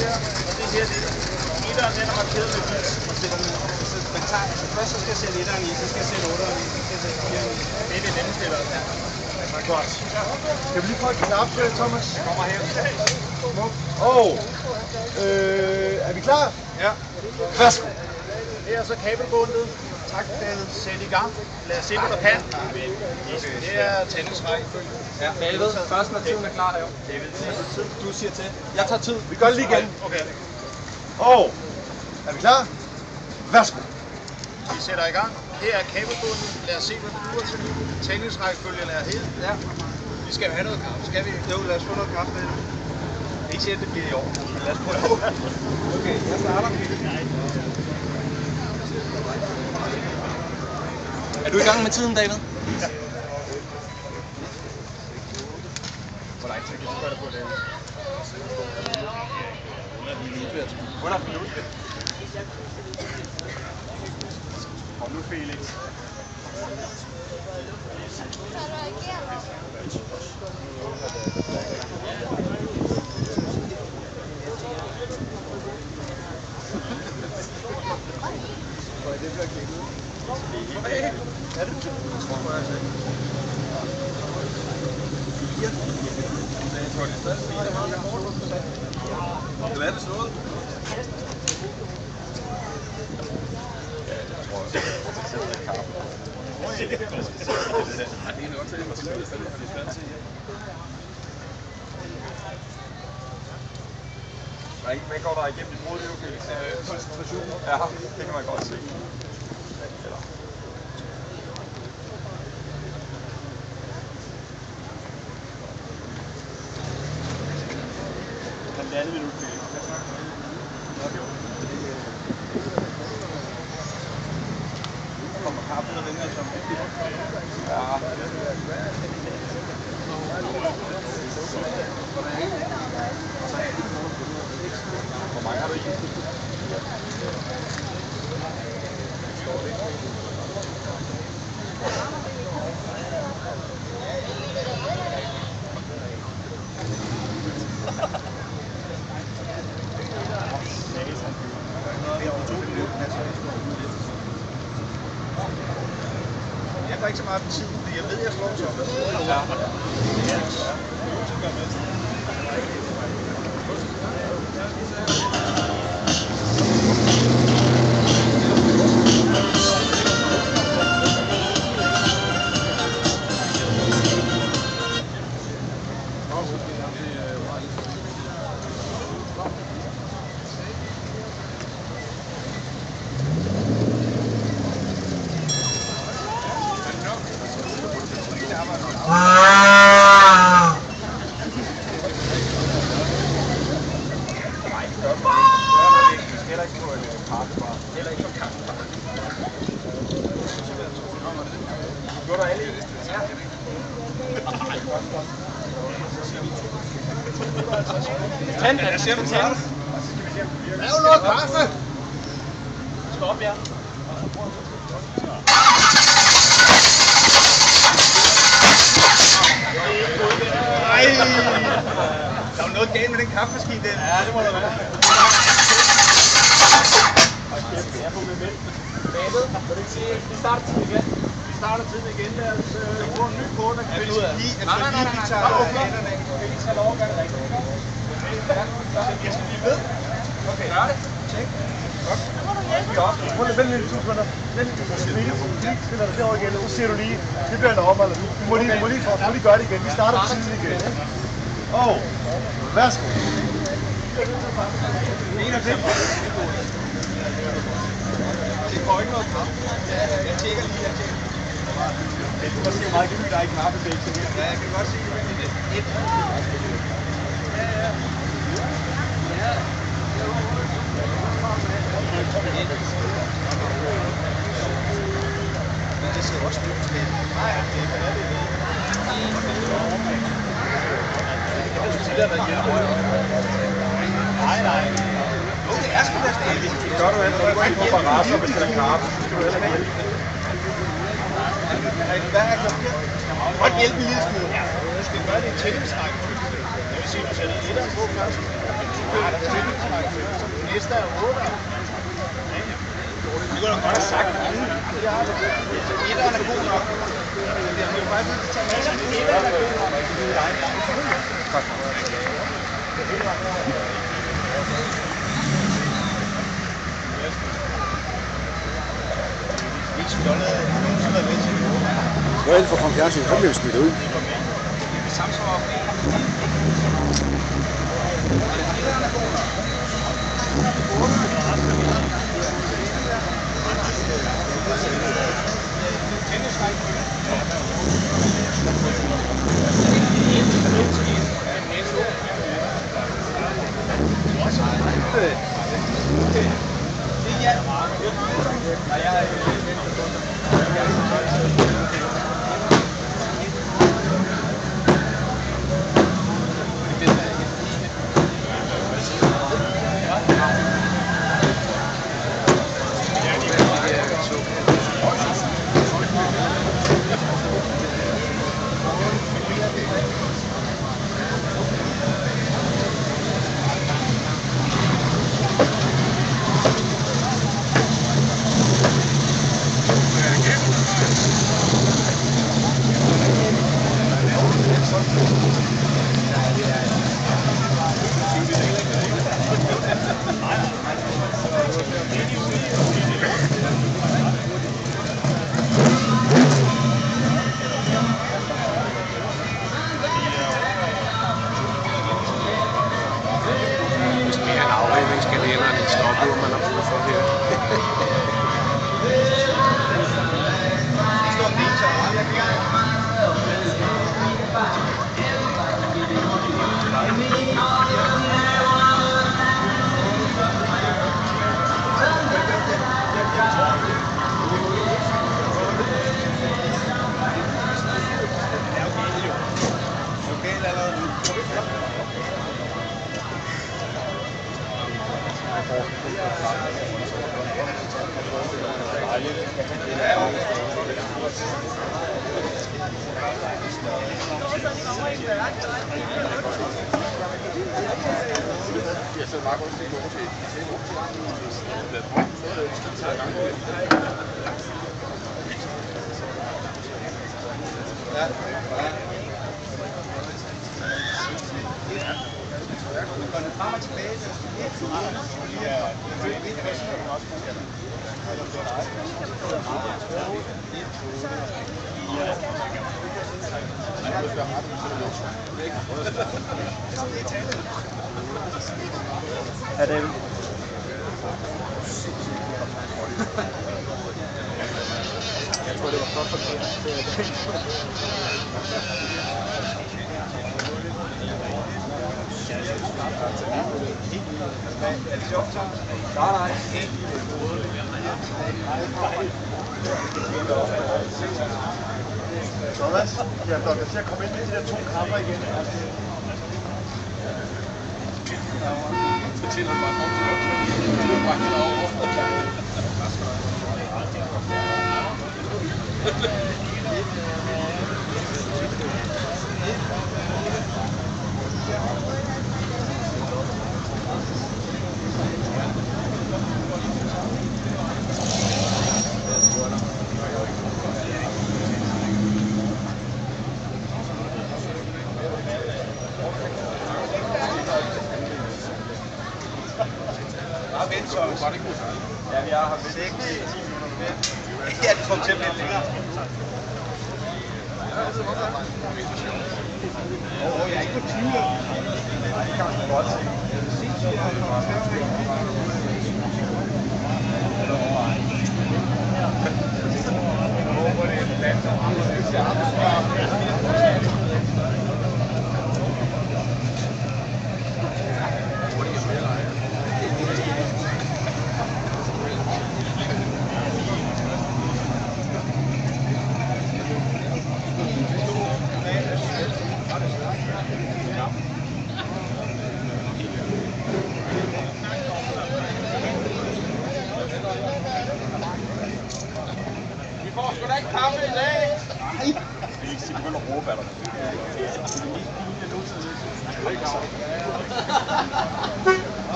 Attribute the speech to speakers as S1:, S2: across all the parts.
S1: der, og det her, det etteren, den er markeret med hvidt. Man tager, altså først så skal jeg sætte etteren i, så skal jeg sætte otteren i, så skal jeg sætte fireren i. Det er det nemme stiller. Ja.
S2: Godt. Kan vi lige prøve at knap, Thomas?
S1: Kommer her.
S2: Og er vi klar?
S1: Ja.
S2: Værsgo.
S1: Det er så kabelbundet. Tak, sæt i gang. Lad os se, hvad der kan. Det er tændingsrækkefølge.
S3: Ja, David, først når tiden er klar, jo.
S1: David,
S3: Du siger til. Jeg tager tid.
S2: Vi gør det lige igen.
S1: okay.
S2: Og er vi klar? Værsgo.
S1: Vi sætter i gang. Her er kabelbundet. Lad os se, hvad det duer til. Tændingsrækkefølgen er helt.
S3: Ja.
S1: Vi skal jo have noget kaffe, skal vi? Jo, lad os få noget kaffe med. Ikke siger, at det bliver i år, men lad os prøve.
S3: Okay, jeg starter. Er du i gang med tiden, David?
S1: Ja. Hvor lang tid kan du gøre det på, David? 100 minutter. Kom nu, Felix. Er det? Jeg tror bare, jeg sagde. Jeg tror, det er stadig fint. Hvad er det slået? Ja, jeg tror også, at det er kaffe. Det er nok til, at man skal spille til. Hvad går der igennem dit hoved, Felix? Koncentration? Ja, det kan man godt se. Halvandet minut, Felix. Kommer kaffen og den her som ja. Hvor mange har du i? Jeg får ikke så meget tid, fordi jeg ved, at jeg slår Thomas. Heller ikke på en kaffebar. Heller ikke på kaffebar. Går der alle i? Ja.
S3: Jeg ser du til.
S2: Lav noget kaffe!
S3: Skal op, ja.
S1: Nej! Der var noget galt med den kaffemaskine der.
S3: Ja, det må der være. Jeg er på med mælk. David, vil du ikke sige, vi starter tiden igen?
S1: Vi starter tiden igen. Lad os bruge en ny kort, der kan
S3: Ja,
S1: finde lige.
S3: Nej, vi tager hænderne af. Vi skal lov at gøre det rigtigt.
S1: Jeg skal blive ved.
S3: Okay, gør det. Tjek.
S1: Godt.
S2: Prøv lige at vente lidt 2 sekunder. Vent lidt. Stiller dig derovre igen, og så ser du lige. Det bliver en ommer. Du må lige gøre det igen. Vi starter tiden igen. Og værsgo.
S1: 91. Det går ikke noget kraft. Jeg tjekker lige,
S2: Du kan se meget gyld, der er i knappefæksen her.
S1: Ja, jeg kan godt se det. 1. Ja. Men det ser også nyt til. Nej, det er det. Nej. Jo, det er sgu da stadig.
S2: Det gør du ikke, når du går ind på barrasser og bestiller kaffe. Så skal du heller ikke hjælpe.
S1: Hvad er klokken? Godt hjælpe en lille smule. Du skal gøre det i tændingsrækkefølge. Det vil sige, at du sætter 1'eren på først. Næste er 8. Det kunne da godt have sagt. Etteren er god nok. Jeg vil bare lige tage med sig. Etteren er god nok. Ikke stjålet af nogen, som er med til det.
S2: Hvor er det for konkurrencen? Så bliver vi smidt ud.
S1: Samsung. Etteren er god nok.
S2: Er det jeg tror, det var flot forkert. Nej. Sådan. Jeg er til at komme ind med de der 2 kammer igen.
S3: Fortæller mig om det. Bakker over. Var det godt?
S1: Ja, vi har haft 6 10 minutter med. Ja, det kommer til at blive længere. Jeg er ikke på 20. Nej, det kan man godt se.
S3: Vi får sgu da ikke kaffe i dag.
S1: Nej, det er ikke sige, begynder at råbe af dig.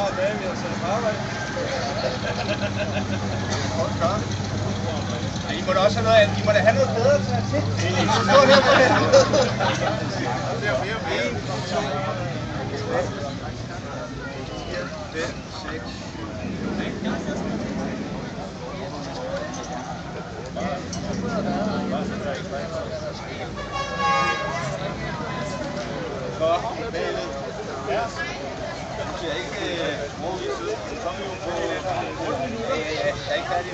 S2: bare en dag, vi har sat på arbejde.
S1: I må da også have noget, I må da have noget bedre til at sætte. Det er flere ben. 1, 2, 3, 4, 5, 6. Så, bagved. Ja. Jeg ser ikke, hvor vi sidder. Så er vi jo på 8 minutter. Jeg er ikke færdig.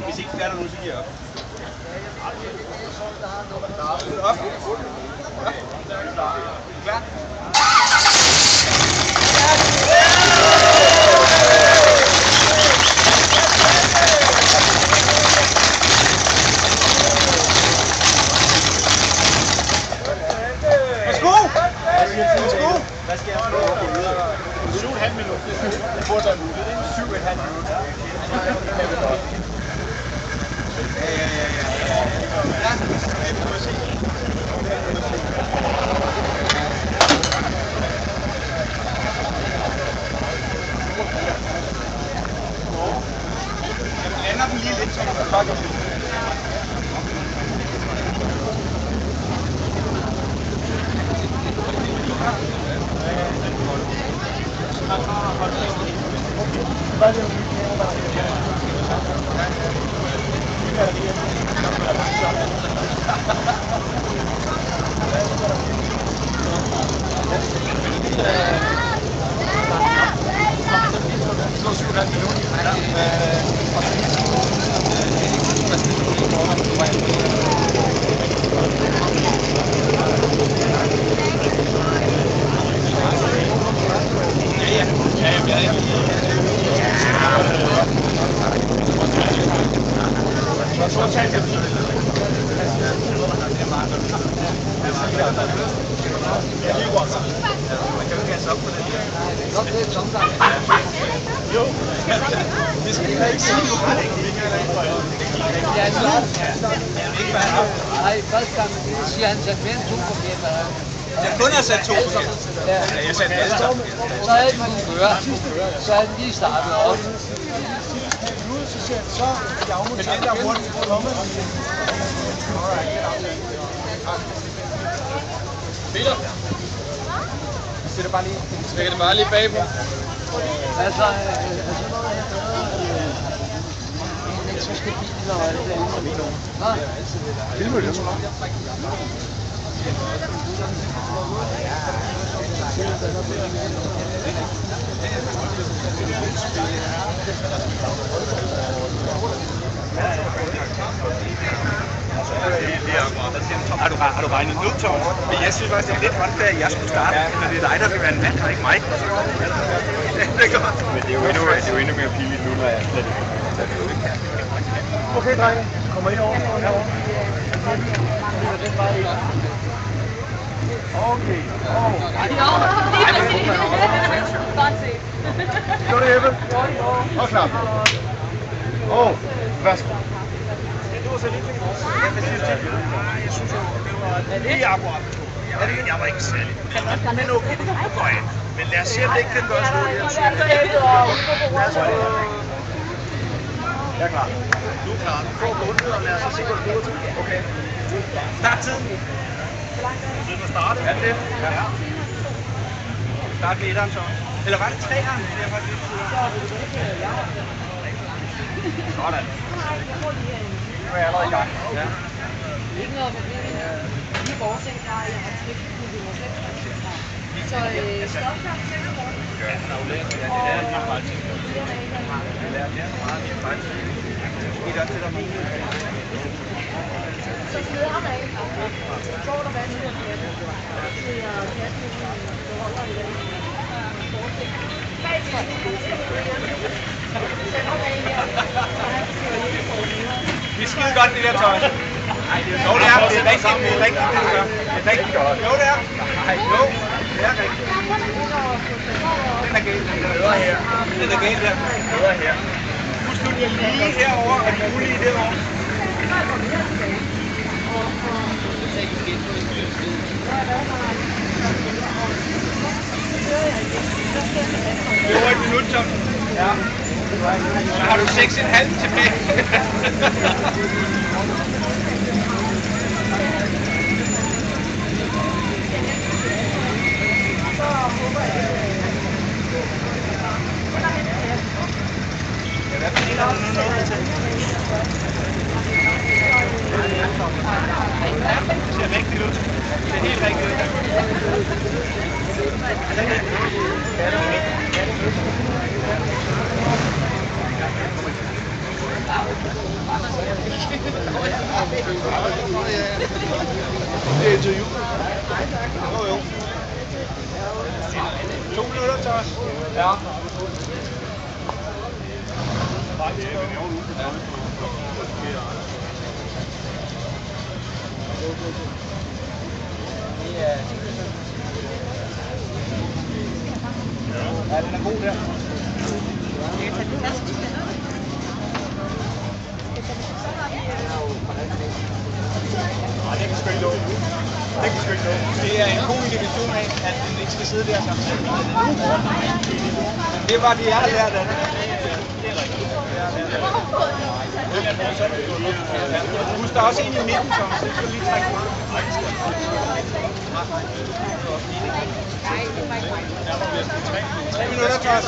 S1: Hvis ikke færdig nu, så giver jeg op. Op. Klar. Hvad skal jeg få? 7,5 minutter. Jeg får dig 7,5 minutter. Ja, vi må se. Jeg blander den lige lidt, så du kan
S4: Nej, første gang siger han sat mere end 2 forkert.
S1: Jeg kun har sat 2 forkert. Ja, jeg satte alle sammen.
S4: Så havde man køre. Så havde den lige startet op.
S2: Så siger han, så er jeg afmontere. Men den der hurtigt på lommen.
S3: Peter? Lægger det bare lige bagpå.
S4: Altså noget her elektriske biler og alt det andet. Nå?
S2: Filmer det?
S1: Har du regnet ud, Tom? Men jeg synes faktisk, det er lidt håndfærdigt, at jeg skulle starte, når det er dig, der skal være en mand, og ikke mig. Det er godt. Men det er jo endnu mere pinligt nu, når jeg slet ikke.
S2: Okay, drenge. Kommer I over? Okay. Gør det, Ebbe. Og klap. Og værsgo.
S1: Jeg synes, det var lige akkurat. Jeg var ikke særlig. Men okay, det går ind. Men lad os se, om det ikke kan gøres noget.
S2: Jeg er klar.
S1: Du er klar. Du får bundet, og lad os se, hvad du bruger til. Okay. Start tiden. Så du starte? Ja, det. Ja. Start med 1'eren så. Eller var det 3'eren? Det er faktisk lidt tidligere. Sådan. Nu er jeg allerede i gang. Ja.
S5: Ikke noget problem. Lige bortset fra, at jeg har trykt på det måske. Så stopklar til at gå.
S1: Ja, han har jo lært, at det er lige meget ting. Jeg lærer mere meget mere faktisk. Måske der til dig min.
S5: Så sidder der ikke. Så går der vand ud af katten. Til at katten holder i den.
S1: Det er skide godt, det der tøj. Jo, det er. Det er rigtigt. Det er rigtigt, det du gør. Det er rigtigt godt. Jo, det er. Jo, det er rigtigt. Den er galt. Den ører her. Den er galt her. Den ører her. Husk nu, lige herovre, og de ulige derovre. 6,5 tilbage. Det er rigtig ud. Det er helt rigtig ud.
S2: Det er interview. Jo.
S1: 2 minutter, Thomas.
S3: Ja.
S1: Ja, den er god der.
S2: Det kan sgu ikke nå.
S1: Det er en god indikation af, at den ikke skal sidde der samtidig. Det var det, jeg har lært af det. Husk, der er også en i midten, som så skal du lige trække ud. 3 minutter, Thomas.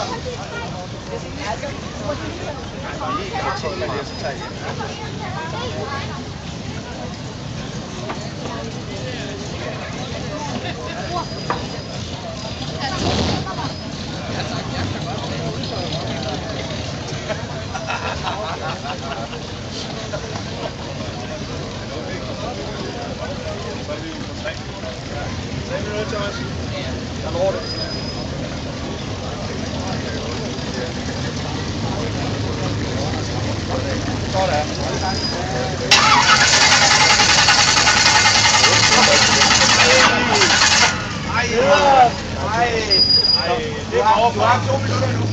S1: Du har 2 minutter nu.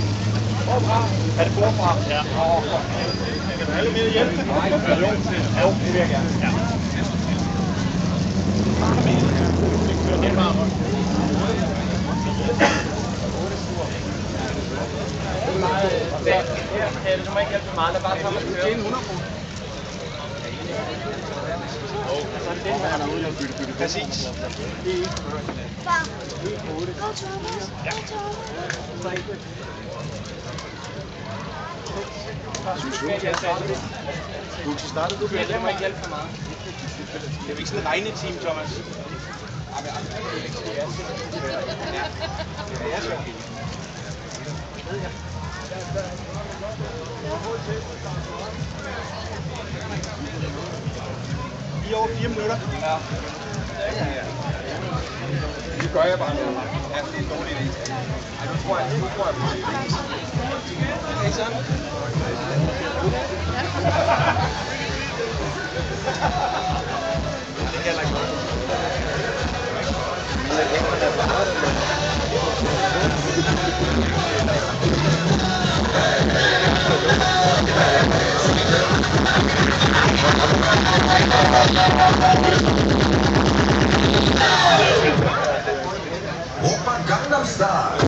S1: Er det forfra? Ja. Kan du have lidt mere hjælp? Nej, jo, det vil jeg gerne. Ja.
S3: Du må ikke hjælpe meget, lad bare tage mig til 100 kroner. Så er det den, man er ude og bytte.
S1: Præcis. Ja.
S2: Du startede du
S3: Ja, det må ikke hjælpe for meget.
S1: Det er jo ikke sådan en regneteam, Thomas. Lige over 4 minutter. Ja.
S2: Det gør jeg bare nu.
S1: Ja, det er en dårlig idé.
S2: Ej, nu tror jeg på det.
S1: Okay, så. Det gælder ikke noget.
S6: Oppa Gangnam Style.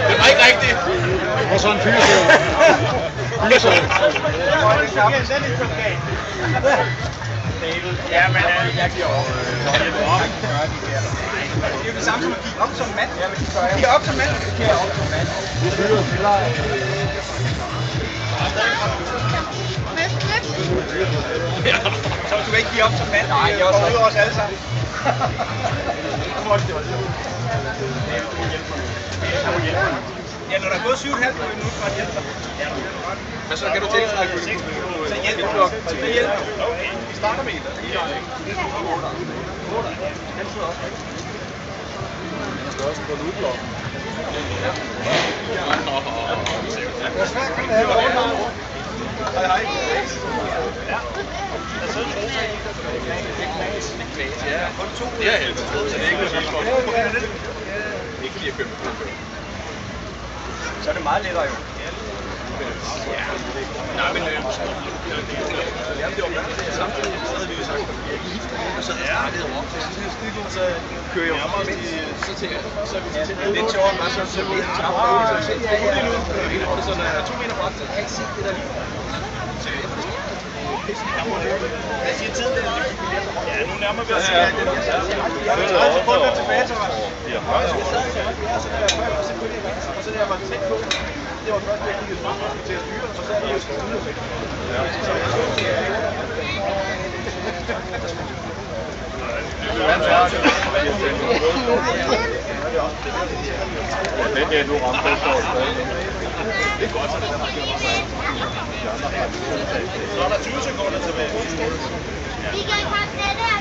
S1: Det var ikke rigtigt.
S2: Og så en fyrsøv.
S1: Ja, men jeg giver op. Det er jo det samme som at give op som mand. Giv op som mand. Giv op som mand. Så du vil ikke give op som mand. Nej, jeg går ud over os alle sammen. Ja, når der er gået 7,5 minutter, så er det hjælp dig.
S2: Men så kan du tiltrække på det.
S1: Så hjælp du. Så hjælp du.
S2: Okay, vi starter med 1. Jeg skal også på en udblok. Hvor svært kan det have overlaget?
S1: Hej, hej. Ja. Jeg sidder og roser i. Ja, kun 2. Det er helt så det er ikke noget vildt. Ikke fordi jeg køber på. Så er det meget lettere jo. Ja. Nej, men det var værd til samtidig, så havde vi jo sagt, og så snakkede om det, og så kører jeg om, så tænker jeg, så er vi til det. Det er sjovt, bare sådan, så vi har og så er 2 meter fra, så kan jeg ikke se det der lige. Hvad siger tiden? Ja, nu nærmer vi os. Jeg er 30 sekunder tilbage, Thomas. Og så da jeg var tæt på, det var først, da jeg kiggede frem og skulle til at styre, og så er det jo styret.
S2: Det er du ramt på stort.
S1: Det er godt, så det er så er der 20 sekunder tilbage.
S7: Vi kan komme til det her,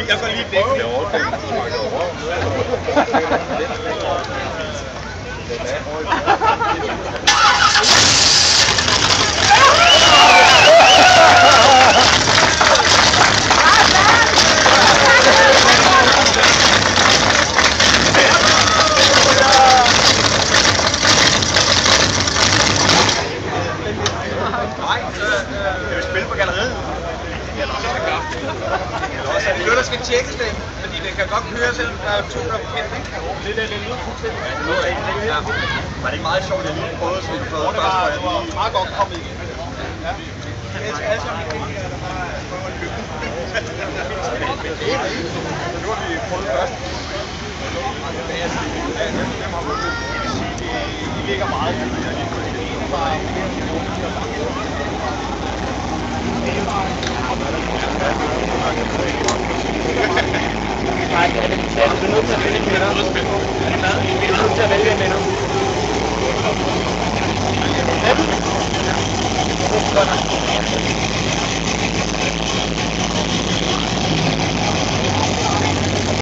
S1: Jeg får lige dækket. Det er der skal tjekkes det, fordi det kan godt køre, selvom der er 2, der er forkert, ikke? Det er lidt fuldstændig. Ja. Var det ikke meget sjovt, at jeg lige prøvede at spille for det første? Det var meget godt kommet igen. Ja. Jeg skal alle sammen ikke der bare prøve at købe. Nu har vi prøvet først. Det ligger meget.
S3: Nej, det er nødt til at vælge en vinder. Vi er nødt til at vælge en vinder.